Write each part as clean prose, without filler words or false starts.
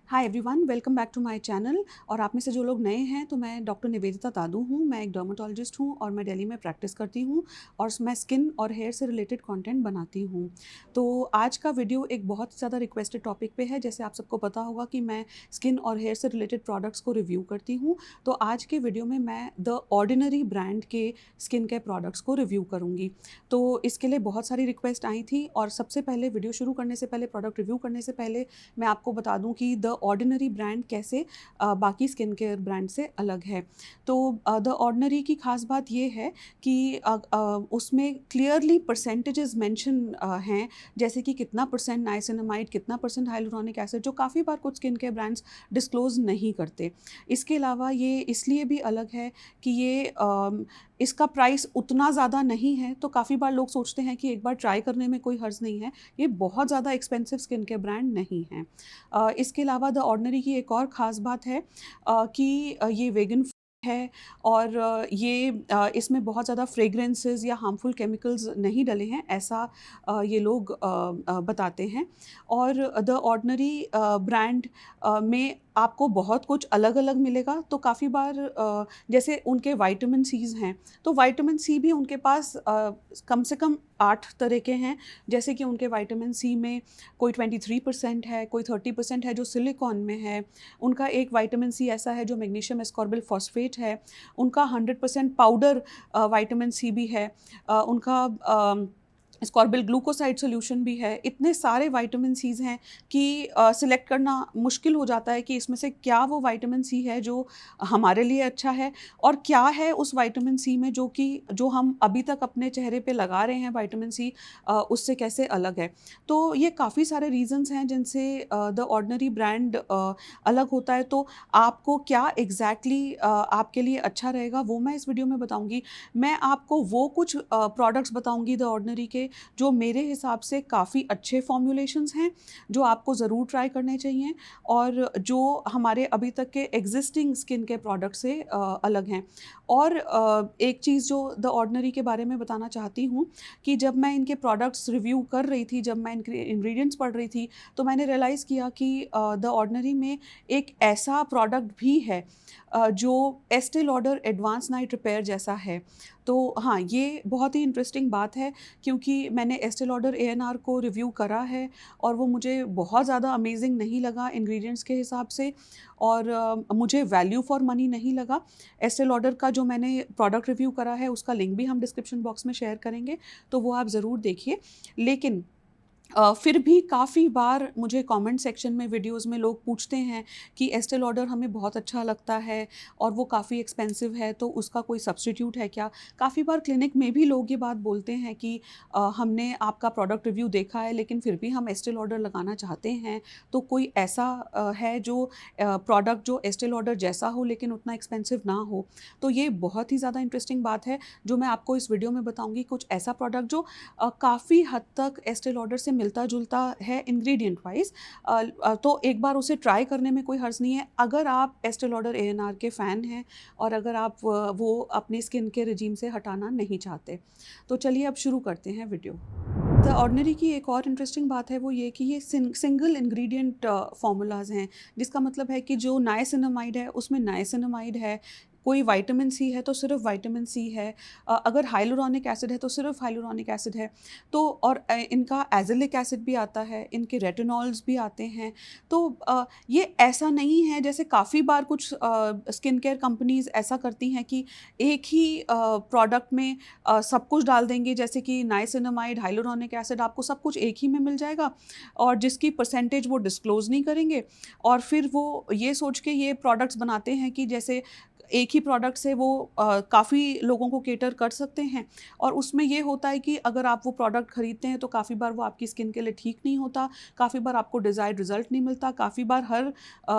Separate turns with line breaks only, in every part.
Hi everyone, welcome back to my channel. और आप में से जो लोग नए हैं तो मैं डॉक्टर निवेदिता तादू हूँ। मैं एक डर्मेटोलॉजिस्ट हूँ और मैं दिल्ली में प्रैक्टिस करती हूँ और मैं स्किन और हेयर से रिलेटेड कंटेंट बनाती हूँ। तो आज का वीडियो एक बहुत ज़्यादा रिक्वेस्टेड टॉपिक पे है। जैसे आप सबको पता होगा कि मैं स्किन और हेयर से रिलेटेड प्रोडक्ट्स को रिव्यू करती हूँ। तो आज के वीडियो में मैं द ऑर्डिनरी ब्रांड के स्किन केयर प्रोडक्ट्स को रिव्यू करूँगी। तो इसके लिए बहुत सारी रिक्वेस्ट आई थी और सबसे पहले वीडियो शुरू करने से पहले, प्रोडक्ट रिव्यू करने से पहले मैं आपको बता दूं कि द ऑर्डिनरी ब्रांड कैसे बाकी स्किन केयर ब्रांड से अलग है। तो द ऑर्डिनरी की खास बात ये है कि उसमें क्लियरली परसेंटेजेस मेंशन हैं, जैसे कि कितना परसेंट नाइसिनामाइड, कितना परसेंट हाइलुरोनिक एसिड, जो काफ़ी बार कुछ स्किन केयर ब्रांड्स डिस्क्लोज नहीं करते। इसके अलावा ये इसलिए भी अलग है कि ये इसका प्राइस उतना ज़्यादा नहीं है, तो काफ़ी बार लोग सोचते हैं कि एक बार ट्राई करने में कोई हर्ज नहीं है। ये बहुत ज़्यादा एक्सपेंसिव स्किन केयर ब्रांड नहीं है। इसके अलावा द ऑर्डिनरी की एक और ख़ास बात है कि ये वेगन है और इसमें बहुत ज़्यादा फ्रेग्रेंसेस या हार्मफुल केमिकल्स नहीं डले हैं, ऐसा ये लोग बताते हैं। और द ऑर्डिनरी ब्रांड में आपको बहुत कुछ अलग अलग मिलेगा। तो काफ़ी बार जैसे उनके विटामिन सीज़ हैं, तो विटामिन सी भी उनके पास कम से कम 8 तरह के हैं। जैसे कि उनके विटामिन सी में कोई 23% है, कोई 30% है जो सिलिकॉन में है। उनका एक विटामिन सी ऐसा है जो मैग्नीशियम एस्कॉर्बिल फॉस्फेट है। उनका 100% पाउडर विटामिन सी भी है। उनका स्कॉर्बिल ग्लूकोसाइड सॉल्यूशन भी है। इतने सारे विटामिन सीज़ हैं कि सिलेक्ट करना मुश्किल हो जाता है कि इसमें से क्या वो विटामिन सी है जो हमारे लिए अच्छा है और क्या है उस विटामिन सी में जो हम अभी तक अपने चेहरे पे लगा रहे हैं विटामिन सी, उससे कैसे अलग है। तो ये काफ़ी सारे रीज़न्स हैं जिनसे द ऑर्डिनरी ब्रांड अलग होता है। तो आपको क्या एग्जैक्टली आपके लिए अच्छा रहेगा वो मैं इस वीडियो में बताऊँगी। मैं आपको वो कुछ प्रोडक्ट्स बताऊँगी द ऑर्डिनरी के जो मेरे हिसाब से काफ़ी अच्छे फॉर्मूलेशंस हैं, जो आपको ज़रूर ट्राई करने चाहिए और जो हमारे अभी तक के एग्जिस्टिंग स्किन के प्रोडक्ट से अलग हैं। और एक चीज़ जो द ऑर्डिनरी के बारे में बताना चाहती हूँ कि जब मैं इनके प्रोडक्ट्स रिव्यू कर रही थी, जब मैं इनके इंग्रेडिएंट्स पढ़ रही थी, तो मैंने रियलाइज़ किया कि द ऑर्डिनरी में एक ऐसा प्रोडक्ट भी है जो एस्टे लॉडर एडवांस नाइट रिपेयर जैसा है। तो हाँ, ये बहुत ही इंटरेस्टिंग बात है क्योंकि मैंने एस्टे लॉडर एएनआर को रिव्यू करा है और वो मुझे बहुत ज़्यादा अमेजिंग नहीं लगा इंग्रेडिएंट्स के हिसाब से और मुझे वैल्यू फॉर मनी नहीं लगा। एस्टे लॉडर का जो मैंने प्रोडक्ट रिव्यू करा है उसका लिंक भी हम डिस्क्रिप्शन बॉक्स में शेयर करेंगे, तो वो आप ज़रूर देखिए। लेकिन फिर भी काफ़ी बार मुझे कमेंट सेक्शन में वीडियोस में लोग पूछते हैं कि एस्टे लॉडर हमें बहुत अच्छा लगता है और वो काफ़ी एक्सपेंसिव है, तो उसका कोई सब्स्टिट्यूट है क्या? काफ़ी बार क्लिनिक में भी लोग ये बात बोलते हैं कि हमने आपका प्रोडक्ट रिव्यू देखा है लेकिन फिर भी हम एस्टे लॉडर लगाना चाहते हैं, तो कोई ऐसा है जो प्रोडक्ट जो एस्टे लॉडर जैसा हो लेकिन उतना एक्सपेंसिव ना हो। तो ये बहुत ही ज़्यादा इंटरेस्टिंग बात है जो मैं आपको इस वीडियो में बताऊँगी। कुछ ऐसा प्रोडक्ट जो काफ़ी हद तक एस्टे लॉडर से मिलता-जुलता है इंग्रेडिएंट वाइज़, तो एक बार उसे ट्राई करने में कोई हर्ज नहीं है अगर आप एस्टे लॉडर एएनआर के फ़ैन हैं और अगर आप वो अपनी स्किन के रिजीम से हटाना नहीं चाहते। तो चलिए अब शुरू करते हैं वीडियो। द ऑर्डिनरी की एक और इंटरेस्टिंग बात है वो ये कि ये सिंगल इंग्रेडिएंट फार्मूलाज हैं, जिसका मतलब है कि जो नाइसिनामाइड है उसमें नाइसिनामाइड है, कोई विटामिन सी है तो सिर्फ विटामिन सी है, अगर हाइलुरोनिक एसिड है तो सिर्फ हाइलुरोनिक एसिड है। तो और इनका एजिलिक एसिड भी आता है, इनके रेटिनॉल्स भी आते हैं। तो ये ऐसा नहीं है जैसे काफ़ी बार कुछ स्किन केयर कंपनीज ऐसा करती हैं कि एक ही प्रोडक्ट में सब कुछ डाल देंगे, जैसे कि नाइसिनामाइड, हाइलुरोनिक एसिड, आपको सब कुछ एक ही में मिल जाएगा और जिसकी परसेंटेज वो डिस्क्लोज़ नहीं करेंगे और फिर वो ये सोच के ये प्रोडक्ट्स बनाते हैं कि जैसे एक ही प्रोडक्ट से वो काफ़ी लोगों को कैटर कर सकते हैं। और उसमें ये होता है कि अगर आप वो प्रोडक्ट खरीदते हैं तो काफ़ी बार वो आपकी स्किन के लिए ठीक नहीं होता, काफ़ी बार आपको डिज़ायर्ड रिज़ल्ट नहीं मिलता, काफ़ी बार हर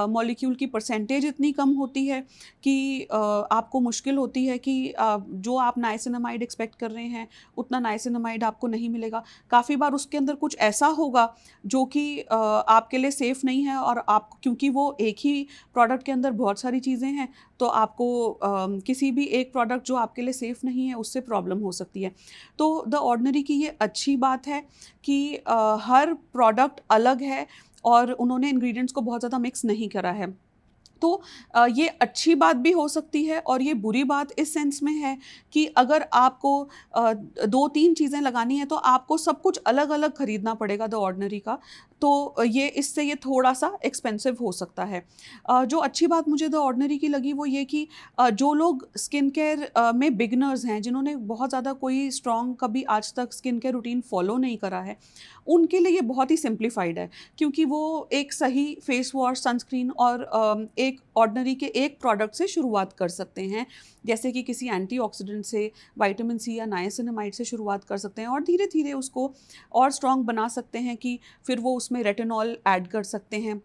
मॉलिक्यूल की परसेंटेज इतनी कम होती है कि आपको मुश्किल होती है कि जो आप नाइसिनामाइड एक्सपेक्ट कर रहे हैं उतना नाइसिनामाइड आपको नहीं मिलेगा। काफ़ी बार उसके अंदर कुछ ऐसा होगा जो कि आपके लिए सेफ़ नहीं है और आप, क्योंकि वो एक ही प्रोडक्ट के अंदर बहुत सारी चीज़ें हैं, तो आपको किसी भी एक प्रोडक्ट जो आपके लिए सेफ़ नहीं है उससे प्रॉब्लम हो सकती है। तो द ऑर्डिनरी की ये अच्छी बात है कि हर प्रोडक्ट अलग है और उन्होंने इंग्रेडिएंट्स को बहुत ज़्यादा मिक्स नहीं करा है। तो ये अच्छी बात भी हो सकती है और ये बुरी बात इस सेंस में है कि अगर आपको 2-3 चीज़ें लगानी है तो आपको सब कुछ अलग-अलग खरीदना पड़ेगा द ऑर्डिनरी का, तो ये थोड़ा-सा एक्सपेंसिव हो सकता है। जो अच्छी बात मुझे द ऑर्डिनरी की लगी वो ये कि जो लोग स्किन केयर में बिगिनर्स हैं, जिन्होंने बहुत ज़्यादा कोई स्ट्रॉन्ग कभी आज तक स्किन केयर रूटीन फॉलो नहीं करा है, उनके लिए ये बहुत ही सिंप्लीफाइड है, क्योंकि वो एक सही फेस वॉश, सनस्क्रीन और एक ऑर्डिनरी के एक प्रोडक्ट से शुरुआत कर सकते हैं। जैसे कि किसी एंटीऑक्सीडेंट से, विटामिन सी या नाइसिनामाइड से शुरुआत कर सकते हैं और धीरे-धीरे उसको और स्ट्रॉन्ग बना सकते हैं कि फिर वो उसमें रेटिनॉल ऐड कर सकते हैं।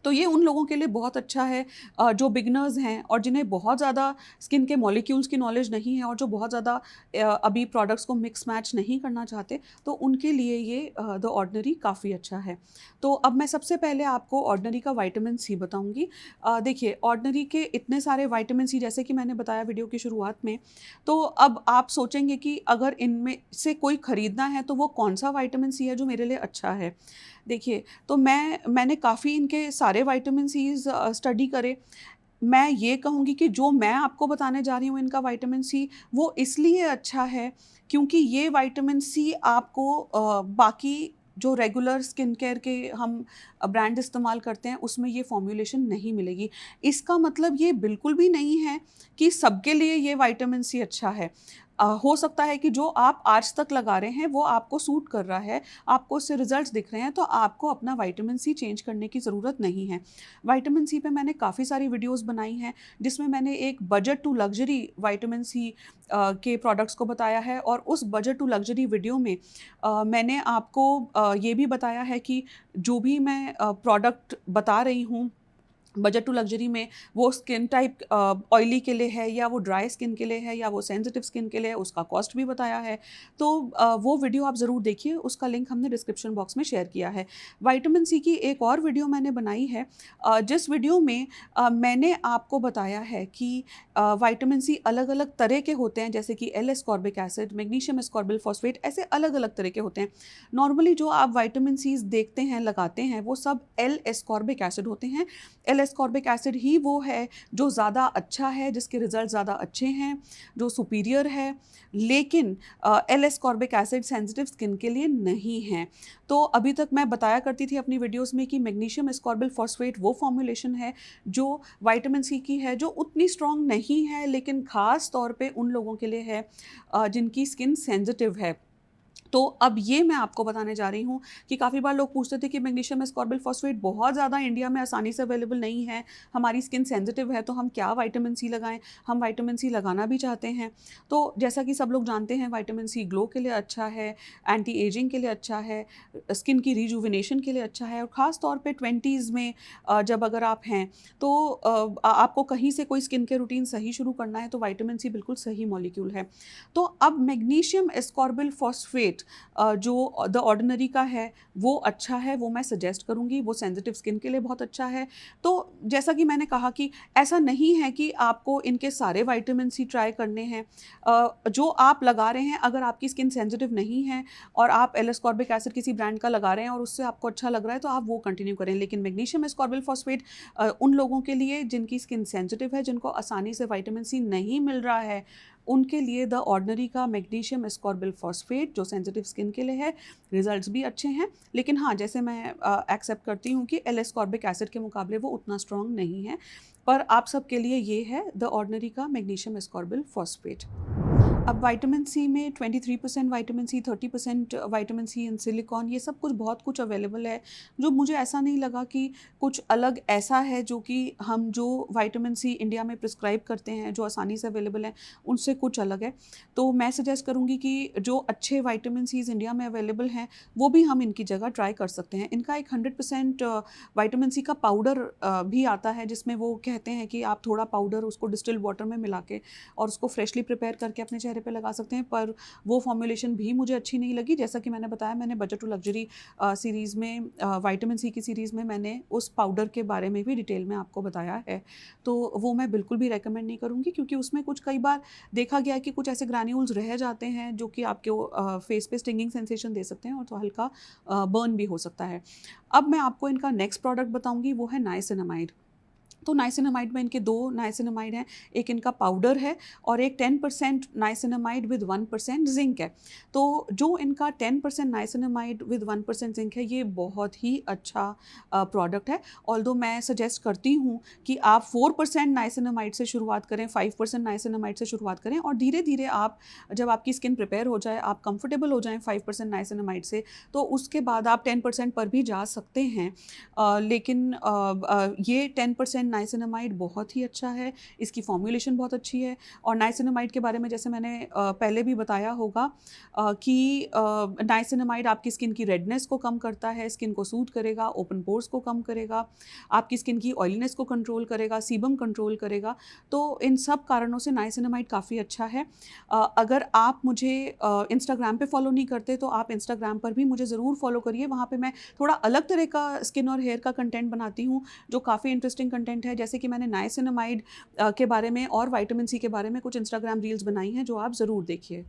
तो ये उन लोगों के लिए बहुत अच्छा है जो बिगिनर्स हैं और जिन्हें बहुत ज़्यादा स्किन के मॉलिक्यूल्स की नॉलेज नहीं है और जो बहुत ज़्यादा अभी प्रोडक्ट्स को मिक्स मैच नहीं करना चाहते, तो उनके लिए ये द ऑर्डिनरी काफ़ी अच्छा है। तो अब मैं सबसे पहले आपको ऑर्डिनरी का विटामिन सी बताऊंगी। देखिए, ऑर्डिनरी के इतने सारे विटामिन सी, जैसे कि मैंने बताया वीडियो की शुरुआत में, तो अब आप सोचेंगे कि अगर इनमें से कोई ख़रीदना है तो वो कौन सा विटामिन सी है जो मेरे लिए अच्छा है। देखिए, तो मैंने काफ़ी इनके सारे विटामिन सीज़ स्टडी करे। मैं ये कहूँगी कि जो मैं आपको बताने जा रही हूँ इनका विटामिन सी, वो इसलिए अच्छा है क्योंकि ये विटामिन सी आपको बाकी जो रेगुलर स्किन केयर के हम ब्रांड इस्तेमाल करते हैं उसमें ये फॉर्मूलेशन नहीं मिलेगी। इसका मतलब ये बिल्कुल भी नहीं है कि सबके लिए ये विटामिन सी अच्छा है। हो सकता है कि जो आप आज तक लगा रहे हैं वो आपको सूट कर रहा है, आपको उससे रिजल्ट्स दिख रहे हैं, तो आपको अपना विटामिन सी चेंज करने की ज़रूरत नहीं है। विटामिन सी पे मैंने काफ़ी सारी वीडियोस बनाई हैं, जिसमें मैंने एक budget to luxury vitamin C के प्रोडक्ट्स को बताया है और उस बजट टू लग्जरी वीडियो में मैंने आपको ये भी बताया है कि जो भी मैं प्रोडक्ट बता रही हूँ बजट टू लग्जरी में, वो स्किन टाइप ऑयली के लिए है या वो ड्राई स्किन के लिए है या वो सेंसिटिव स्किन के लिए है, उसका कॉस्ट भी बताया है। तो वो वीडियो आप ज़रूर देखिए, उसका लिंक हमने डिस्क्रिप्शन बॉक्स में शेयर किया है। विटामिन सी की एक और वीडियो मैंने बनाई है, जिस वीडियो में मैंने आपको बताया है कि विटामिन सी अलग-अलग तरह के होते हैं, जैसे L ascorbic acid, magnesium ascorbyl phosphate, ऐसे अलग-अलग तरह के होते हैं। नॉर्मली जो आप विटामिन सीज़ देखते हैं, लगाते हैं, वो सब एल एस्कॉर्बिक एसिड होते हैं। एल एस्कॉर्बिक एसिड ही वो है जो ज़्यादा अच्छा है, जिसके रिजल्ट ज़्यादा अच्छे हैं, जो सुपीरियर है, लेकिन L ascorbic acid sensitive skin के लिए नहीं है। तो अभी तक मैं बताया करती थी अपनी वीडियोस में कि मैग्नीशियम एस्कॉर्बिल फॉस्फेट वो फॉर्मूलेशन है जो विटामिन सी की है, जो उतनी स्ट्रॉन्ग नहीं है, लेकिन ख़ास तौर पे उन लोगों के लिए है जिनकी स्किन सेंसिटिव है। तो अब ये मैं आपको बताने जा रही हूँ कि काफ़ी बार लोग पूछते थे कि मैग्नीशियम एस्कॉर्बिल फॉस्फेट बहुत ज़्यादा इंडिया में आसानी से अवेलेबल नहीं है, हमारी स्किन सेंसिटिव है, तो हम क्या विटामिन सी लगाएं। हम विटामिन सी लगाना भी चाहते हैं। तो जैसा कि सब लोग जानते हैं, विटामिन सी ग्लो के लिए अच्छा है, एंटी एजिंग के लिए अच्छा है, स्किन की रिजुविनेशन के लिए अच्छा है, और ख़ास तौर पर 20s में जब अगर आप हैं तो आपको कहीं से कोई स्किन केयर रूटीन सही शुरू करना है तो विटामिन सी बिल्कुल सही मॉलिक्यूल है। तो अब मैग्नीशियम एस्कॉर्बिल फॉस्फेट जो द ऑर्डिनरी का है वो अच्छा है, वो मैं सजेस्ट करूँगी, वो सेंसिटिव स्किन के लिए बहुत अच्छा है। तो जैसा कि मैंने कहा कि ऐसा नहीं है कि आपको इनके सारे विटामिन सी ट्राई करने हैं। जो आप लगा रहे हैं, अगर आपकी स्किन सेंसिटिव नहीं है और आप एल एस्कॉर्बिक एसिड किसी ब्रांड का लगा रहे हैं और उससे आपको अच्छा लग रहा है, तो आप वो कंटिन्यू करें। लेकिन मैग्नीशियम एस्कॉर्बिल फॉस्फेट उन लोगों के लिए जिनकी स्किन सेंसिटिव है, जिनको आसानी से विटामिन सी नहीं मिल रहा है, उनके लिए द ऑर्डिनरी का मैग्नीशियम एस्कॉर्बिल फॉस्फेट जो सेंसिटिव स्किन के लिए है, रिजल्ट्स भी अच्छे हैं। लेकिन हाँ, जैसे मैं एक्सेप्ट करती हूँ कि एल एस्कॉर्बिक एसिड के मुकाबले वो उतना स्ट्रॉन्ग नहीं है, पर आप सबके लिए ये है द ऑर्डिनरी का मैग्नीशियम एस्कॉर्बिल फॉस्फेट। अब विटामिन सी में 23% विटामिन सी, 30% विटामिन सी इन सिलिकॉन, ये सब कुछ बहुत कुछ अवेलेबल है, जो मुझे ऐसा नहीं लगा कि कुछ अलग ऐसा है जो कि हम जो विटामिन सी इंडिया में प्रिस्क्राइब करते हैं, जो आसानी से अवेलेबल है, उनसे कुछ अलग है। तो मैं सजेस्ट करूँगी कि जो अच्छे विटामिन सीज़ इंडिया में अवेलेबल हैं, वो भी हम इनकी जगह ट्राई कर सकते हैं। इनका एक 100% विटामिन सी का पाउडर भी आता है, जिसमें वो कहते हैं कि आप थोड़ा पाउडर उसको डिस्टिल्ड वाटर में मिला के और उसको फ्रेशली प्रिपेयर करके अपने चेहरे चेहरे पे लगा सकते हैं, पर वो फॉर्मुलेशन भी मुझे अच्छी नहीं लगी। जैसा कि मैंने बताया, मैंने बजट टू लग्जरी सीरीज़ में विटामिन सी की सीरीज़ में मैंने उस पाउडर के बारे में भी डिटेल में आपको बताया है। तो वो मैं बिल्कुल भी रेकमेंड नहीं करूँगी, क्योंकि उसमें कुछ कई बार देखा गया है कि कुछ ऐसे ग्रैन्यूल्स रह जाते हैं जो कि आपको फेस पे स्टिंगिंग सेंसेशन दे सकते हैं और तो हल्का बर्न भी हो सकता है। अब मैं आपको इनका नेक्स्ट प्रोडक्ट बताऊँगी, वो है नाइसिनामाइड। तो नाइसिनामाइड में इनके 2 नाइसिनामाइड हैं, एक इनका पाउडर है और एक 10% नाइसिनामाइड विद 1% ज़िंक है। तो जो इनका 10% नाइसिनामाइड विद 1% ज़िंक है, ये बहुत ही अच्छा प्रोडक्ट है। ऑल्दो मैं सजेस्ट करती हूँ कि आप 4% नाइसिनामाइड से शुरुआत करें, 5% नाइसिनामाइड से शुरुआत करें और धीरे-धीरे आप, जब आपकी स्किन प्रिपेयर हो जाए, आप कंफर्टेबल हो जाएँ 5% नाइसिनामाइड से, तो उसके बाद आप 10% पर भी जा सकते हैं। लेकिन ये 10% नाइसिनामाइड बहुत ही अच्छा है, इसकी फॉर्मुलेशन बहुत अच्छी है। और नाइसिनामाइड के बारे में जैसे मैंने पहले भी बताया होगा कि नाइसिनामाइड आपकी स्किन की रेडनेस को कम करता है, स्किन को सूट करेगा, ओपन पोर्स को कम करेगा, आपकी स्किन की ऑयलीनेस को कंट्रोल करेगा, सीबम कंट्रोल करेगा। तो इन सब कारणों से नाइसिनामाइड काफ़ी अच्छा है। अगर आप मुझे इंस्टाग्राम पे फॉलो नहीं करते, तो आप इंस्टाग्राम पर भी मुझे ज़रूर फॉलो करिए। वहाँ पे मैं थोड़ा अलग तरह का स्किन और हेयर का कंटेंट बनाती हूँ, जो काफ़ी इंटरेस्टिंग कंटेंट है। जैसे कि मैंने नाइसिनामाइड के बारे में और विटामिन सी के बारे में कुछ इंस्टाग्राम रील्स बनाई हैं, जो आप ज़रूर देखिए।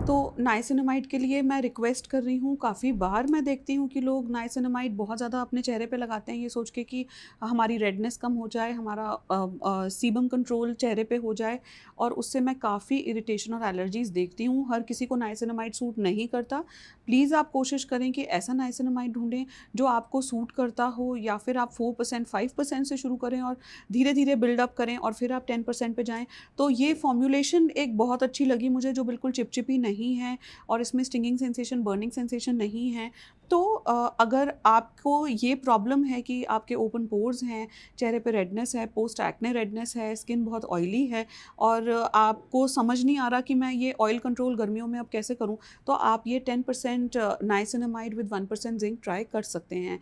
तो नाइसिनामाइड के लिए मैं रिक्वेस्ट कर रही हूँ, काफ़ी बार मैं देखती हूँ कि लोग नाइसिनामाइड बहुत ज़्यादा अपने चेहरे पे लगाते हैं, ये सोच के कि हमारी रेडनेस कम हो जाए, हमारा सीबम कंट्रोल चेहरे पे हो जाए, और उससे मैं काफ़ी इरिटेशन और एलर्जीज़ देखती हूँ। हर किसी को नाइसिनामाइड सूट नहीं करता। प्लीज़ आप कोशिश करें कि ऐसा नाइसिनामाइड ढूँढें जो आपको सूट करता हो, या फिर आप 4% 5% से शुरू करें और धीरे-धीरे बिल्डअप करें और फिर आप 10% पे जाएँ। तो ये फॉर्मुलेशन एक बहुत अच्छी लगी मुझे, जो बिल्कुल चिपचिपी नहीं है और इसमें स्टिंगिंग सेंसेशन, बर्निंग सेंसेशन नहीं है। तो अगर आपको ये प्रॉब्लम है कि आपके ओपन पोर्स हैं, चेहरे पे रेडनेस है, पोस्ट एक्ने रेडनेस है, स्किन बहुत ऑयली है और आपको समझ नहीं आ रहा कि मैं ये ऑयल कंट्रोल गर्मियों में अब कैसे करूँ, तो आप ये 10% नाइसिनामाइड विद 1% ज़िंक ट्राई कर सकते हैं।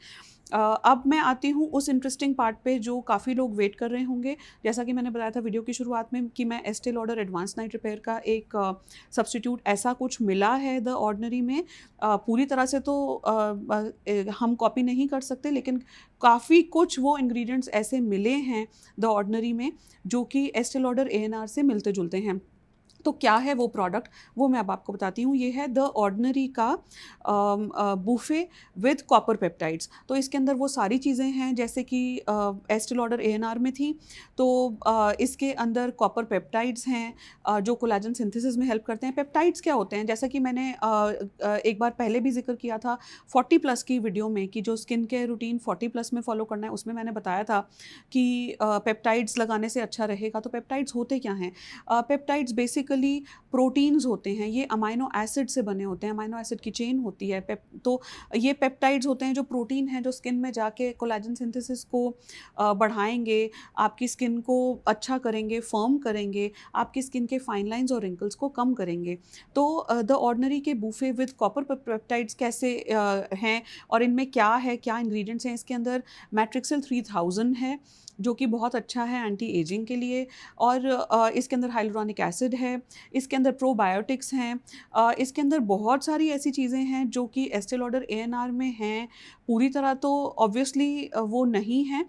अब मैं आती हूँ उस इंटरेस्टिंग पार्ट पे जो काफ़ी लोग वेट कर रहे होंगे। जैसा कि मैंने बताया था वीडियो की शुरुआत में कि मैं एस्टे लॉडर एडवांस नाइट रिपेयर का एक सब्स्टिट्यूट ऐसा कुछ मिला है द ऑर्डिनरी में। पूरी तरह से तो हम कॉपी नहीं कर सकते, लेकिन काफ़ी कुछ वो इंग्रेडिएंट्स ऐसे मिले हैं द ऑर्डिनरी में जो कि एस्टे लॉडर एएनआर से मिलते-जुलते हैं। तो क्या है वो प्रोडक्ट, वो मैं अब आपको बताती हूँ। ये है द ऑर्डिनरी का बूफे विद कॉपर पेप्टाइड्स। तो इसके अंदर वो सारी चीज़ें हैं जैसे कि एस्टे लॉडर एएनआर में थी, तो इसके अंदर कॉपर पेप्टाइड्स हैं जो कोलेजन सिंथेसिस में हेल्प करते हैं। पेप्टाइड्स क्या होते हैं, जैसा कि मैंने एक बार पहले भी जिक्र किया था 40+ की वीडियो में, कि जो स्किन केयर रूटीन 40+ में फॉलो करना है, उसमें मैंने बताया था कि पेप्टाइड्स लगाने से अच्छा रहेगा। तो पेप्टाइड्स होते क्या हैं? पेप्टाइड्स बेसिकली प्रोटीन्स होते हैं, ये अमाइनो एसिड से बने होते हैं, अमाइनो एसिड की चेन होती है। तो ये पेप्टाइड्स होते हैं जो प्रोटीन हैं, जो स्किन में जाके कोलेजन सिंथेसिस को बढ़ाएंगे, आपकी स्किन को अच्छा करेंगे, फर्म करेंगे, आपकी स्किन के फाइन लाइंस और रिंकल्स को कम करेंगे। तो द ऑर्डिनरी के बूफे विद कॉपर पेप्टाइड्स कैसे हैं और इनमें क्या है, क्या इंग्रेडिएंट्स हैं? इसके अंदर मैट्रिक्सिल 3000 है जो कि बहुत अच्छा है एंटी एजिंग के लिए, और इसके अंदर हाइलुरोनिक एसिड है, इसके अंदर प्रोबायोटिक्स हैं, इसके अंदर बहुत सारी ऐसी चीज़ें हैं जो कि एस्टे लॉडर एएनआर में हैं। पूरी तरह तो ऑब्वियसली वो नहीं है,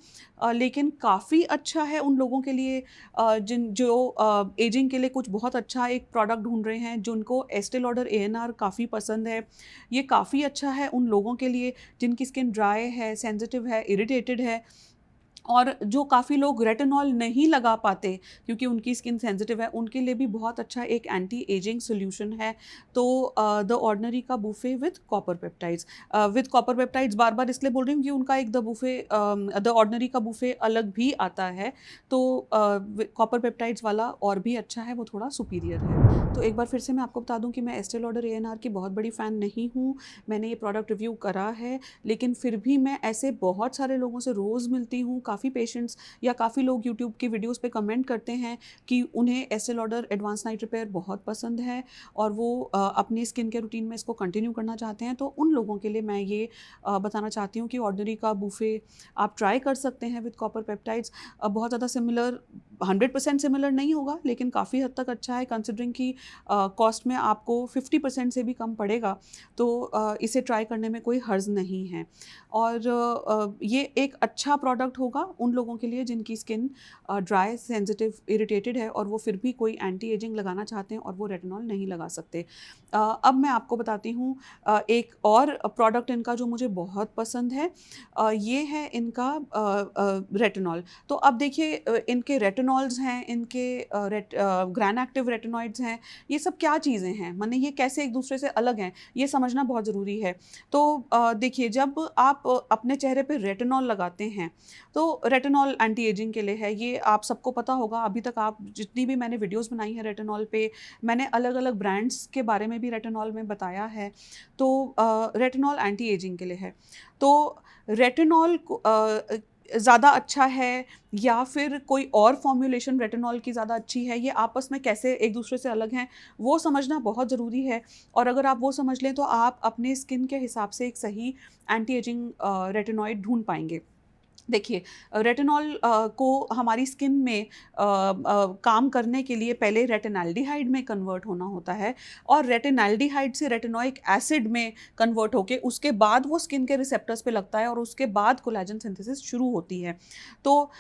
लेकिन काफ़ी अच्छा है उन लोगों के लिए जो एजिंग के लिए कुछ बहुत अच्छा एक प्रोडक्ट ढूंढ रहे हैं, जिनको एस्टे लॉडर एएनआर काफ़ी पसंद है। ये काफ़ी अच्छा है उन लोगों के लिए जिनकी स्किन ड्राई है, सेंसिटिव है, इरिटेटेड है, और जो काफ़ी लोग रेटिनॉल नहीं लगा पाते क्योंकि उनकी स्किन सेंसिटिव है, उनके लिए भी बहुत अच्छा एक एंटी एजिंग सोल्यूशन है। तो द ऑर्डिनरी का बूफे विद कॉपर पेप्टाइड्स बार बार इसलिए बोल रही हूँ कि उनका एक द ऑर्डिनरी का बूफे अलग भी आता है, तो कॉपर पेप्टाइड्स वाला और भी अच्छा है, वो थोड़ा सुपीरियर है। तो एक बार फिर से मैं आपको बता दूं कि मैं एस्टे लॉडर एएनआर की बहुत बड़ी फ़ैन नहीं हूँ। मैंने ये प्रोडक्ट रिव्यू करा है, लेकिन फिर भी मैं ऐसे बहुत सारे लोगों से रोज़ मिलती हूँ, काफ़ी पेशेंट्स या काफ़ी लोग यूट्यूब की वीडियोस पे कमेंट करते हैं कि उन्हें एस्टे लॉडर एडवांस नाइट रिपेयर बहुत पसंद है और वो अपनी स्किन के रूटीन में इसको कंटिन्यू करना चाहते हैं। तो उन लोगों के लिए मैं ये बताना चाहती हूँ कि ऑर्डिनरी का बूफे आप ट्राई कर सकते हैं विद कॉपर पेप्टाइड्स। बहुत ज़्यादा सिमिलर 100% सिमिलर नहीं होगा, लेकिन काफ़ी हद तक अच्छा है, कंसिडरिंग कि कॉस्ट में आपको 50% से भी कम पड़ेगा, तो इसे ट्राई करने में कोई हर्ज नहीं है। और ये एक अच्छा प्रोडक्ट होगा उन लोगों के लिए जिनकी स्किन ड्राई, सेंसिटिव, इरिटेटेड है और वो फिर भी कोई एंटी एजिंग लगाना चाहते हैं और वो रेटिनॉल नहीं लगा सकते। अब मैं आपको बताती हूँ एक और प्रोडक्ट इनका जो मुझे बहुत पसंद है, ये है इनका रेटिनॉल। तो अब देखिए इनके रेटिनॉल्स हैं, इनके ग्रैन एक्टिव रेटिनॉइड्स हैं, ये सब क्या चीज़ें हैं, माने ये कैसे एक दूसरे से अलग हैं, ये समझना बहुत ज़रूरी है। तो देखिए जब आप अपने चेहरे पे रेटिनॉल लगाते हैं, तो रेटिनॉल एंटी एजिंग के लिए है, ये आप सबको पता होगा। अभी तक आप जितनी भी मैंने वीडियोस बनाई हैं रेटिनॉल पे, मैंने अलग अलग ब्रांड्स के बारे में भी रेटिनॉल में बताया है। तो रेटिनॉल एंटी एजिंग के लिए है। तो रेटिनॉल ज़्यादा अच्छा है या फिर कोई और फॉर्मूलेशन रेटिनॉल की ज़्यादा अच्छी है, ये आपस में कैसे एक दूसरे से अलग हैं, वो समझना बहुत ज़रूरी है। और अगर आप वो समझ लें तो आप अपने स्किन के हिसाब से एक सही एंटी एजिंग रेटिनॉइड ढूंढ पाएंगे। देखिए रेटिनॉल को हमारी स्किन में काम करने के लिए पहले रेटिनल्डिहाइड में कन्वर्ट होना होता है, और रेटिनल्डिहाइड से रेटिनोइक एसिड में कन्वर्ट होके उसके बाद वो स्किन के रिसेप्टर्स पे लगता है और उसके बाद कोलेजन सिंथेसिस शुरू होती है। तो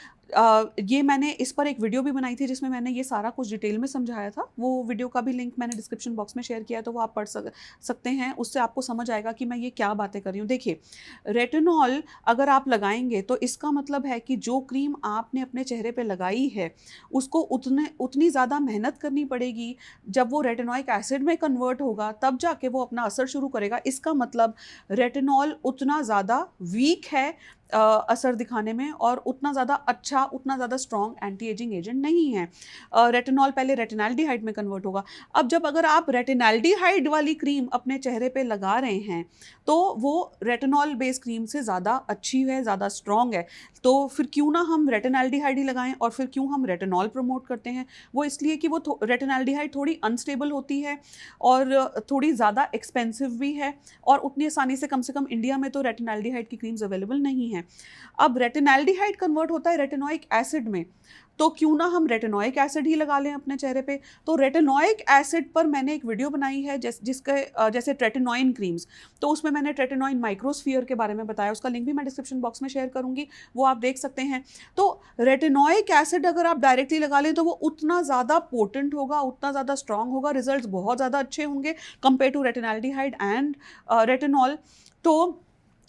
ये मैंने इस पर एक वीडियो भी बनाई थी जिसमें मैंने ये सारा कुछ डिटेल में समझाया था। वो वीडियो का भी लिंक मैंने डिस्क्रिप्शन बॉक्स में शेयर किया है, तो वो आप पढ़ सकते हैं। उससे आपको समझ आएगा कि मैं ये क्या बातें कर रही हूँ। देखिए रेटिनॉल अगर आप लगाएंगे तो इसका मतलब है कि जो क्रीम आपने अपने चेहरे पे लगाई है उसको उतनी ज़्यादा मेहनत करनी पड़ेगी। जब वो रेटिनोइक एसिड में कन्वर्ट होगा तब जाके वो अपना असर शुरू करेगा। इसका मतलब रेटिनॉल उतना ज़्यादा वीक है असर दिखाने में, और उतना ज़्यादा अच्छा, उतना ज़्यादा स्ट्रॉन्ग एंटी एजिंग एजेंट नहीं है। रेटिनॉल पहले रेटिनल्डिहाइड में कन्वर्ट होगा। अब जब अगर आप रेटिनल्डिहाइड वाली क्रीम अपने चेहरे पे लगा रहे हैं तो वो रेटिनॉल बेस्ड क्रीम से ज़्यादा अच्छी है, ज़्यादा स्ट्रॉन्ग है। तो फिर क्यों ना हम रेटिनल्डिहाइड ही लगाएं, और फिर क्यों हम रेटिनॉल प्रमोट करते हैं? वो इसलिए कि वो रेटिनल्डिहाइड थोड़ी अनस्टेबल होती है और थोड़ी ज़्यादा एक्सपेंसिव भी है, और उतनी आसानी से कम इंडिया में तो रेटिनल्डिहाइड की क्रीम्स अवेलेबल नहीं है। अब रेटिनल्डिहाइड कन्वर्ट होता है रेटिनोइक एसिड में, तो क्यों ना हम रेटिनोइक एसिड ही लगा लें अपने चेहरे पे। तो रेटिनोइक एसिड पर मैंने एक वीडियो बनाई है जिसके जैसे ट्रेटिनोइन क्रीम्स, तो उसमें मैंने ट्रेटिनोइन माइक्रोस्फीयर के बारे में बताया। उसका लिंक भी मैं डिस्क्रिप्शन बॉक्स में शेयर करूंगी, वो आप देख सकते हैं। तो रेटिनोइक एसिड अगर आप डायरेक्टली लगा लें तो वो उतना ज़्यादा पोटेंट होगा, उतना ज़्यादा स्ट्रॉन्ग होगा, रिजल्ट बहुत ज़्यादा अच्छे होंगे कंपेयर टू रेटिनल्डिहाइड एंड रेटिनॉल। तो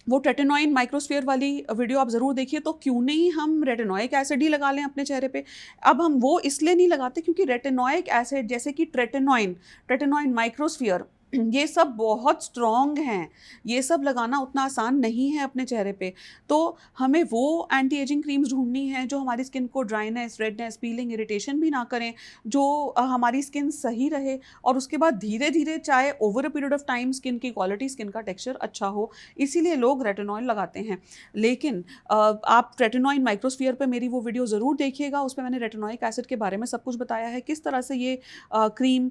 वो ट्रेटिनोइन माइक्रोस्फीयर वाली वीडियो आप ज़रूर देखिए। तो क्यों नहीं हम रेटिनोइक एसिड ही लगा लें अपने चेहरे पे। अब हम वो इसलिए नहीं लगाते क्योंकि रेटिनोइक एसिड जैसे कि ट्रेटिनोइन माइक्रोस्फीयर, ये सब बहुत स्ट्रॉन्ग हैं, ये सब लगाना उतना आसान नहीं है अपने चेहरे पे। तो हमें वो एंटी एजिंग क्रीम्स ढूंढनी है जो हमारी स्किन को ड्राइनेस, रेडनेस, पीलिंग, इरिटेशन भी ना करें, जो हमारी स्किन सही रहे, और उसके बाद धीरे धीरे चाहे over a period of time skin की क्वालिटी, स्किन का टेक्स्चर अच्छा हो, इसीलिए लोग रेटिनॉल लगाते हैं। लेकिन आप रेटिनोइन माइक्रोस्फीयर पे मेरी वो वीडियो ज़रूर देखिएगा, उस पर मैंने रेटिनोइक एसिड के बारे में सब कुछ बताया है, किस तरह से ये क्रीम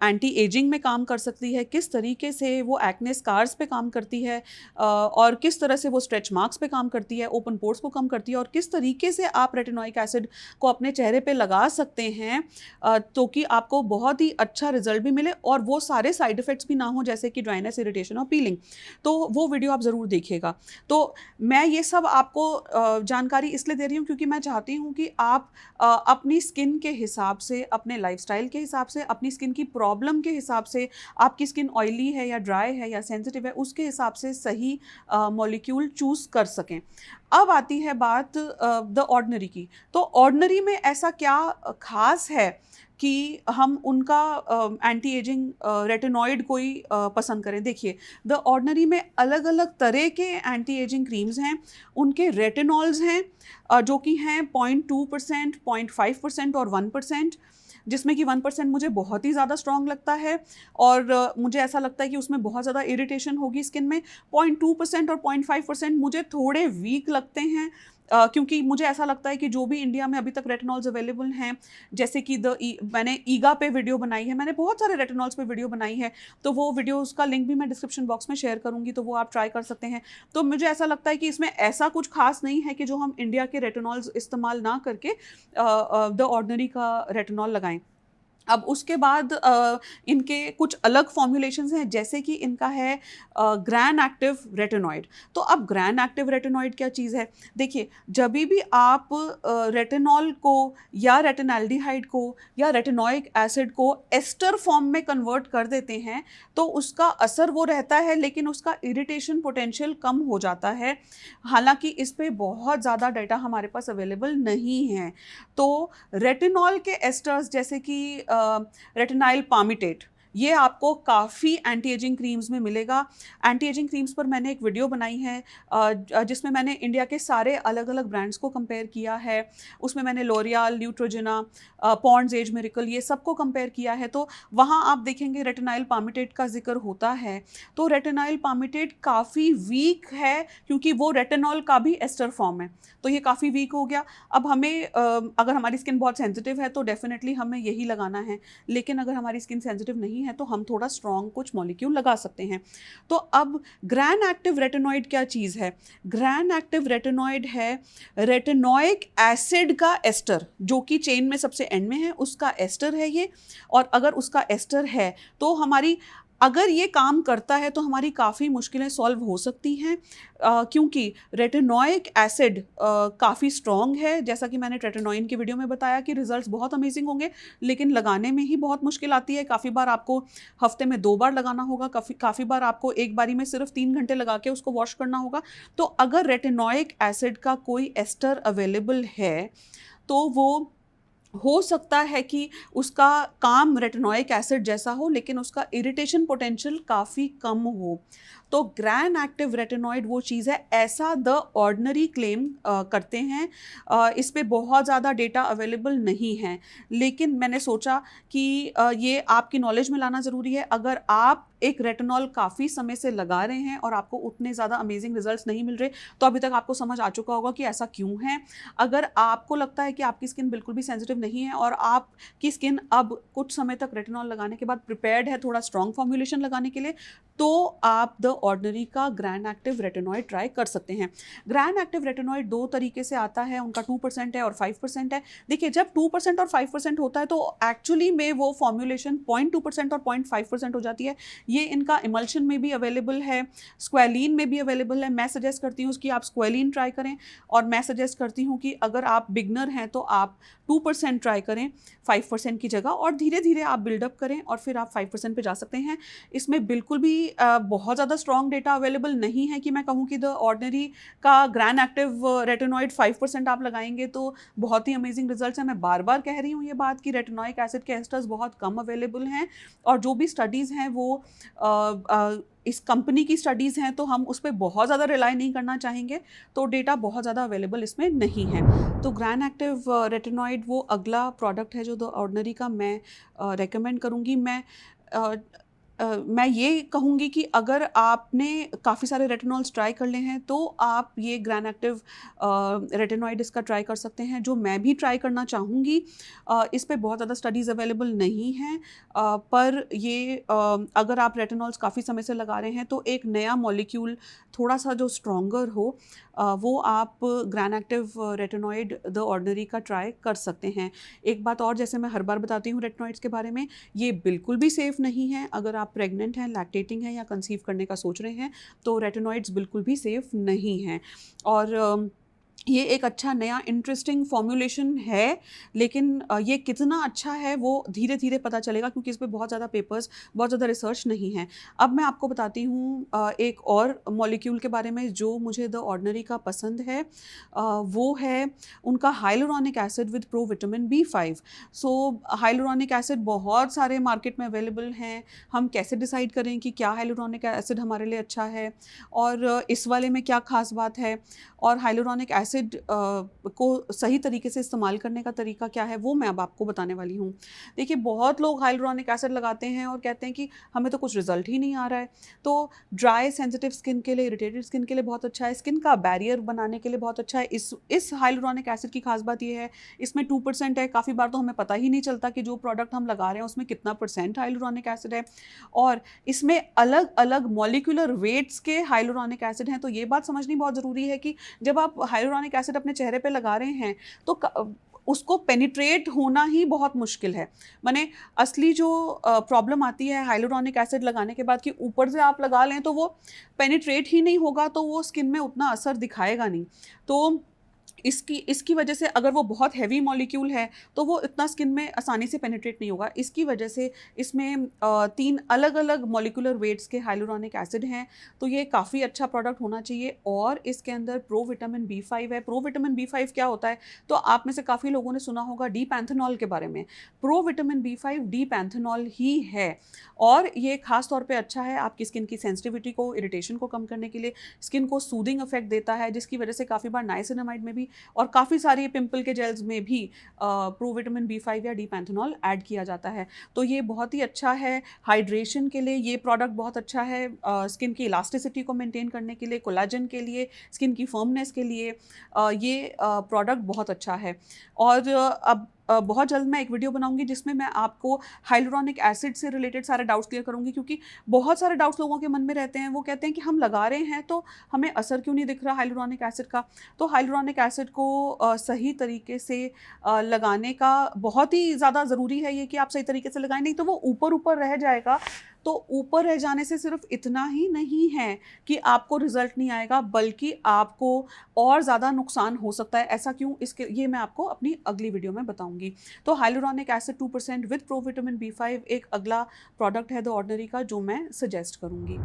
एंटी एजिंग में काम कर सकती है, किस तरीके से वो एक्ने स्कार्स पे काम करती है, और किस तरह से वो स्ट्रेच मार्क्स पे काम करती है, ओपन पोर्स को कम करती है, और किस तरीके से आप रेटिनोइक एसिड को अपने चेहरे पे लगा सकते हैं तो कि आपको बहुत ही अच्छा रिजल्ट भी मिले और वो सारे साइड इफ़ेक्ट्स भी ना हो जैसे कि ड्राइनेस, इरिटेशन और पीलिंग। तो वो वीडियो आप ज़रूर देखिएगा। तो मैं ये सब आपको जानकारी इसलिए दे रही हूँ क्योंकि मैं चाहती हूँ कि आप अपनी स्किन के हिसाब से, अपने लाइफस्टाइल के हिसाब से, अपनी स्किन की प्रॉब्लम के हिसाब से, आपकी स्किन ऑयली है या ड्राई है या सेंसिटिव है, उसके हिसाब से सही मॉलिक्यूल चूज़ कर सकें। अब आती है बात द ऑर्डिनरी की। तो ऑर्डिनरी में ऐसा क्या खास है कि हम उनका एंटी एजिंग रेटिनॉइड को ही पसंद करें? देखिए द ऑर्डिनरी में अलग अलग तरह के एंटी एजिंग क्रीम्स हैं, उनके रेटिनॉल्स हैं जो कि हैं 0.2%, 0.5% और 1%, जिसमें कि 1% मुझे बहुत ही ज़्यादा स्ट्रॉन्ग लगता है और मुझे ऐसा लगता है कि उसमें बहुत ज़्यादा इरिटेशन होगी स्किन में। 0.2% और 0.5% मुझे थोड़े वीक लगते हैं, क्योंकि मुझे ऐसा लगता है कि जो भी इंडिया में अभी तक रेटिनॉल्स अवेलेबल हैं, जैसे कि मैंने ईगा पे वीडियो बनाई है, मैंने बहुत सारे रेटिनॉल्स पे वीडियो बनाई है, तो वो वीडियोस का लिंक भी मैं डिस्क्रिप्शन बॉक्स में शेयर करूंगी, तो वो आप ट्राई कर सकते हैं। तो मुझे ऐसा लगता है कि इसमें ऐसा कुछ खास नहीं है कि जो हम इंडिया के रेटिनॉल्स इस्तेमाल ना करके द ऑर्डिनरी का रेटिनॉल लगाएं। अब उसके बाद इनके कुछ अलग फॉर्मुलेशंस हैं, जैसे कि इनका है ग्रैन एक्टिव रेटिनॉइड। तो अब ग्रैन एक्टिव रेटिनॉइड क्या चीज़ है? देखिए, जब भी आप रेटिनॉल को या रेटिनल्डिहाइड को या रेटिनोइक एसिड को एस्टर फॉर्म में कन्वर्ट कर देते हैं, तो उसका असर वो रहता है, लेकिन उसका इरिटेशन पोटेंशियल कम हो जाता है। हालांकि इस पे बहुत ज़्यादा डाटा हमारे पास अवेलेबल नहीं है। तो रेटिनॉल के एस्टर्स, जैसे कि रेटिनाइल पामिटेट, ये आपको काफ़ी एंटी एजिंग क्रीम्स में मिलेगा। एंटी एजिंग क्रीम्स पर मैंने एक वीडियो बनाई है जिसमें मैंने इंडिया के सारे अलग अलग ब्रांड्स को कंपेयर किया है। उसमें मैंने L'Oreal, Neutrogena, Pond's, Age Miracle, ये सबको कंपेयर किया है। तो वहाँ आप देखेंगे रेटिनाइल पामिटेट का जिक्र होता है। तो रेटिनाइल पामिटेट काफ़ी वीक है, क्योंकि वो रेटिनॉल का भी एस्टर फॉर्म है, तो ये काफ़ी वीक हो गया। अब हमें अगर हमारी स्किन बहुत सेंसिटिव है तो डेफिनेटली हमें यही लगाना है, लेकिन अगर हमारी स्किन सेंसिटिव नहीं है तो हम थोड़ा स्ट्रॉन्ग कुछ मॉलिक्यूल लगा सकते हैं। तो अब ग्रैन एक्टिव रेटिनॉइड क्या चीज़ है? ग्रैन एक्टिव रेटिनॉइड है रेटिनोइक एसिड का एस्टर, जो कि चेन में सबसे एंड में है, उसका एस्टर है ये। और अगर उसका एस्टर है तो अगर ये काम करता है तो हमारी काफ़ी मुश्किलें सॉल्व हो सकती हैं, क्योंकि रेटिनोइक एसिड काफ़ी स्ट्रॉन्ग है। जैसा कि मैंने ट्रेटिनोइन की वीडियो में बताया कि रिजल्ट्स बहुत अमेजिंग होंगे, लेकिन लगाने में ही बहुत मुश्किल आती है। काफ़ी बार आपको हफ्ते में 2 बार लगाना होगा, काफ़ी बार आपको एक बारी में सिर्फ 3 घंटे लगा के उसको वॉश करना होगा। तो अगर रेटिनोइक एसिड का कोई एस्टर अवेलेबल है तो वो हो सकता है कि उसका काम रेटिनोइक एसिड जैसा हो, लेकिन उसका इरिटेशन पोटेंशियल काफ़ी कम हो। तो ग्रैन एक्टिव रेटिनॉइड वो चीज़ है, ऐसा द ऑर्डिनरी क्लेम करते हैं। इस पे बहुत ज़्यादा डेटा अवेलेबल नहीं है, लेकिन मैंने सोचा कि ये आपकी नॉलेज में लाना ज़रूरी है। अगर आप एक रेटिनॉल काफ़ी समय से लगा रहे हैं और आपको उतने ज़्यादा अमेजिंग रिजल्ट्स नहीं मिल रहे, तो अभी तक आपको समझ आ चुका होगा कि ऐसा क्यों है। अगर आपको लगता है कि आपकी स्किन बिल्कुल भी सेंसिटिव नहीं है और आपकी स्किन अब कुछ समय तक रेटिनॉल लगाने के बाद प्रिपेयर्ड है थोड़ा स्ट्रॉन्ग फॉर्मुलेशन लगाने के लिए, तो आप द ऑर्डिनरी का ग्रैन एक्टिव रेटिनॉइड ट्राई कर सकते हैं। ग्रैन एक्टिव रेटिनॉइड 2 तरीके से आता है, उनका 2% है और 5% है। देखिए, जब 2% और 5% होता है तो एक्चुअली में वो फॉर्मुलेशन 0.2% और 0.5% हो जाती है। ये इनका इमल्शन में भी अवेलेबल है, स्क्वेलीन में भी अवेलेबल है। मैं सजेस्ट करती हूँ कि आप स्क्वेलीन ट्राई करें, और मैं सजेस्ट करती हूँ कि अगर आप बिगनर हैं तो आप 2% ट्राई करें 5% की जगह, और धीरे धीरे आप बिल्डअप करें और फिर आप 5% पे जा सकते हैं। इसमें बिल्कुल भी बहुत ज़्यादा स्ट्रॉन्ग डेटा अवेलेबल नहीं है कि मैं कहूँ कि द ऑर्डिनरी का ग्रैन एक्टिव रेटिनॉइड 5% आप लगाएंगे तो बहुत ही अमेजिंग रिजल्ट्स हैं। मैं बार बार कह रही हूँ ये बात कि रेटिनोइक एसिड के एस्टर्स बहुत कम अवेलेबल हैं, और जो भी स्टडीज़ हैं वो इस कंपनी की स्टडीज़ हैं, तो हम उस पर बहुत ज़्यादा रिलाई नहीं करना चाहेंगे। तो डेटा बहुत ज़्यादा अवेलेबल इसमें नहीं है। तो ग्रैन एक्टिव रेटिनॉइड वो अगला प्रोडक्ट है जो द ऑर्डिनरी का मैं रेकमेंड करूँगी। मैं ये कहूँगी कि अगर आपने काफ़ी सारे रेटिनॉल्स ट्राई कर ले हैं तो आप ये ग्रैन एक्टिव रेटिनॉइड इसका ट्राई कर सकते हैं, जो मैं भी ट्राई करना चाहूँगी। इस पे बहुत ज़्यादा स्टडीज़ अवेलेबल नहीं हैं, पर ये अगर आप रेटिनॉल्स काफ़ी समय से लगा रहे हैं तो एक नया मॉलिक्यूल थोड़ा सा जो स्ट्रॉन्गर हो, वो आप gran active retinoid the ordinary का ट्राई कर सकते हैं। एक बात और, जैसे मैं हर बार बताती हूँ रेटिनॉइड्स के बारे में, ये बिल्कुल भी सेफ़ नहीं है। अगर आप प्रेग्नेंट हैं, लैक्टेटिंग हैं या कंसीव करने का सोच रहे हैं, तो रेटिनॉइड्स बिल्कुल भी सेफ़ नहीं हैं। और ये एक अच्छा नया इंटरेस्टिंग फॉर्मुलेशन है, लेकिन ये कितना अच्छा है वो धीरे धीरे पता चलेगा, क्योंकि इस पे बहुत ज़्यादा पेपर्स, बहुत ज़्यादा रिसर्च नहीं है। अब मैं आपको बताती हूँ एक और मॉलिक्यूल के बारे में जो मुझे द ऑर्डिनरी का पसंद है। वो है उनका hyaluronic acid with provitamin B5। So hyaluronic acid बहुत सारे मार्केट में अवेलेबल हैं। हम कैसे डिसाइड करें कि क्या हाइलुरोनिक एसिड हमारे लिए अच्छा है और इस वाले में क्या खास बात है, और हाइलुरोनिक एसिड एसिड को सही तरीके से इस्तेमाल करने का तरीका क्या है वो मैं अब आपको बताने वाली हूँ। देखिए, बहुत लोग हाइलुरोनिक एसिड लगाते हैं और कहते हैं कि हमें तो कुछ रिजल्ट ही नहीं आ रहा है। तो ड्राई सेंसिटिव स्किन के लिए, इरिटेटेड स्किन के लिए बहुत अच्छा है, स्किन का बैरियर बनाने के लिए बहुत अच्छा है। इस हाइलुरोनिक एसिड की खास बात ये है, इसमें 2% है। काफ़ी बार तो हमें पता ही नहीं चलता कि जो प्रोडक्ट हम लगा रहे हैं उसमें कितना % हाइलुरोनिक एसिड है। और इसमें अलग अलग मॉलिक्यूलर वेट्स के हाइलुरोनिक एसिड हैं। तो ये बात समझनी बहुत ज़रूरी है कि जब आप हाइलुरोनिक एसिड अपने चेहरे पे लगा रहे हैं तो उसको पेनिट्रेट होना ही बहुत मुश्किल है। माने असली जो प्रॉब्लम आती है हाइलुरोनिक एसिड लगाने के बाद कि ऊपर से आप लगा लें तो वो पेनिट्रेट ही नहीं होगा, तो वो स्किन में उतना असर दिखाएगा नहीं। तो इसकी वजह से अगर वो बहुत हैवी मॉलिक्यूल है तो वो इतना स्किन में आसानी से पेनिट्रेट नहीं होगा। इसकी वजह से इसमें 3 अलग-अलग मॉलिक्यूलर वेट्स के हाइलुरोनिक एसिड हैं। तो ये काफ़ी अच्छा प्रोडक्ट होना चाहिए और इसके अंदर प्रो विटामिन बी5 है। प्रो विटामिन बी5 क्या होता है? तो आप में से काफ़ी लोगों ने सुना होगा डी-पैंथेनॉल के बारे में। प्रो विटामिन बी5 डी-पैंथेनॉल ही है और ये ख़ास तौर पे अच्छा है आपकी स्किन की सेंसिटिविटी को, इरिटेशन को कम करने के लिए। स्किन को सूदिंग इफेक्ट देता है, जिसकी वजह से काफ़ी बार नाइसिनामाइड में भी और काफ़ी सारी पिंपल के जेल्स में भी प्रो विटामिन बी5 या डी-पैंथेनॉल ऐड किया जाता है। तो ये बहुत ही अच्छा है हाइड्रेशन के लिए, ये प्रोडक्ट बहुत अच्छा है स्किन की इलास्टिसिटी को मेंटेन करने के लिए, कोलाजन के लिए, स्किन की फर्मनेस के लिए ये प्रोडक्ट बहुत अच्छा है। और अब बहुत जल्द मैं एक वीडियो बनाऊंगी जिसमें मैं आपको हाइलुरोनिक एसिड से रिलेटेड सारे डाउट्स क्लियर करूंगी, क्योंकि बहुत सारे डाउट्स लोगों के मन में रहते हैं। वो कहते हैं कि हम लगा रहे हैं तो हमें असर क्यों नहीं दिख रहा हाइलुरोनिक एसिड का। तो हाइलुरोनिक एसिड को सही तरीके से लगाने का बहुत ही ज़्यादा ज़रूरी है ये कि आप सही तरीके से लगाएं, नहीं तो वो ऊपर ऊपर रह जाएगा। तो ऊपर रह जाने से सिर्फ इतना ही नहीं है कि आपको रिजल्ट नहीं आएगा, बल्कि आपको और ज़्यादा नुकसान हो सकता है। ऐसा क्यों, इसके ये मैं आपको अपनी अगली वीडियो में बताऊंगी। तो hyaluronic acid 2% with pro vitamin B five एक अगला प्रोडक्ट है द ऑर्डिनरी का जो मैं सजेस्ट करूंगी।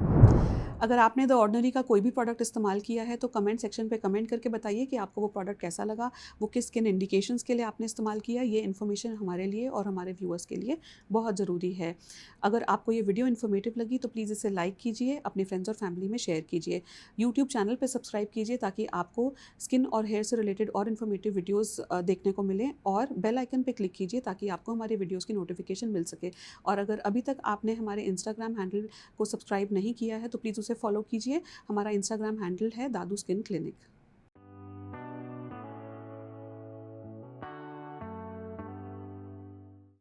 अगर आपने द ऑर्डिनरी का कोई भी प्रोडक्ट इस्तेमाल किया है तो कमेंट सेक्शन पे कमेंट करके बताइए कि आपको वो प्रोडक्ट कैसा लगा, वो किस किन इंडिकेशंस के लिए आपने इस्तेमाल किया। ये इन्फॉर्मेशन हमारे लिए और हमारे व्यूअर्स के लिए बहुत ज़रूरी है। अगर आपको ये वीडियो इन्फॉर्मेटिव लगी तो प्लीज़ इसे लाइक कीजिए, अपने फ्रेंड्स और फैमिली में शेयर कीजिए। यूट्यूब चैनल पर सब्सक्राइब कीजिए ताकि आपको स्किन और हेयर से रिलेटेड और इन्फॉर्मेटिव वीडियोज़ देखने को मिले, और बेल आइकन पर क्लिक कीजिए ताकि आपको हमारे वीडियोज़ की नोटिफिकेशन मिल सके। और अगर अभी तक आपने हमारे इंस्टाग्राम हैंडल को सब्सक्राइब नहीं किया है तो प्लीज़ उसे फॉलो कीजिए। हमारा इंस्टाग्राम हैंडल है दादू स्किन क्लिनिक।